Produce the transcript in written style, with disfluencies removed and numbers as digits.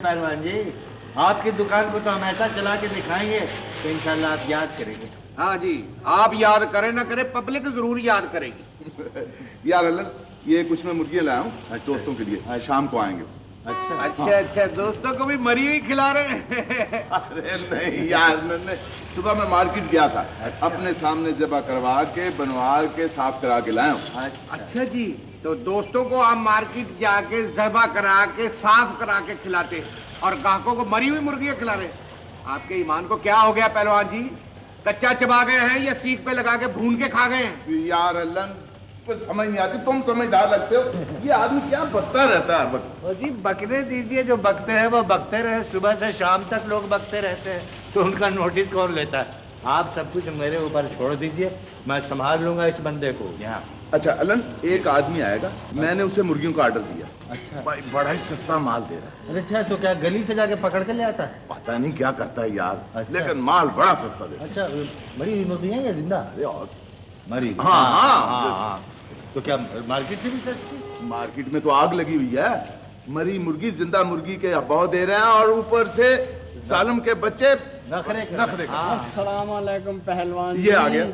پہلوان جی آپ کی دکان کو تو ہم ایسا چلا کے دکھائیں گے تو انشاءاللہ آپ یاد کریں گے. ہاں جی آپ یاد کریں نہ کریں پبلک ضرور یاد کرے گی. یار اللہ یہ کچھ میں مرغیاں لایا ہوں دوستوں کے لیے شام کو آئیں گے. اچھا اچھا دوستوں کو بھی مری ہوئی کھلا رہے ہیں. ارے نہیں یار نہیں صبح میں مارکیٹ گیا تھا اپنے سامنے ذبح کروا کے بنوا کے صاف کرا کے لایا ہوں. اچھا جی تو دوستوں کو آپ مارکیٹ جا کے ذبح کرا کے صاف کرا کے کھلاتے اور گاہکوں کو مری ہوئی مرغیاں کھلا رہے. آپ کے ایمان کو کیا ہو گیا پہلوان جی؟ کچا چبا گئے ہیں یا سیخ پہ لگا کے بھون کے کھا گئے ہیں؟ یار اللہ کچھ سمجھ نہیں آتی تم سمجھدار لگتے ہو. یہ آدمی کیا بکتا رہتا ہے ہر وقت. جی بکنے دیجئے جو بکتے ہیں وہ بکتے رہے صبح سے شام تک لوگ بکتے رہتے ہیں تو ان کا نوٹس کون لیتا ہے. آپ سب کچھ میرے اوپر چھوڑ دیجئے میں سنبھال لوں گا اس بندے کو یہاں. اچھا الن ایک آدمی آئے گا میں نے اسے مرغیوں کا آرڈر دیا. اچھا بھائی بڑا ہی سستا مال دے رہا ہے. اچھا تو کیا گلی سے جا کے پکڑ کے لے آتا ہے؟ پتہ نہیں کیا کرتا ہے یار اچھا. لیکن مال بڑا سستا دے رہا ہے. اچھا مری ہوئی مرغیاں یا زندہ؟ ارے اور مری ہاں تو کیا مارکیٹ سے بھی سستی؟ مارکیٹ میں تو آگ لگی ہوئی ہے. مری مرغی زندہ مرغی کے بہو دے رہے ہیں اور اوپر سے ظالم کے بچے نخرے نخرے. السلام علیکم پہلوان یہ آ گیا.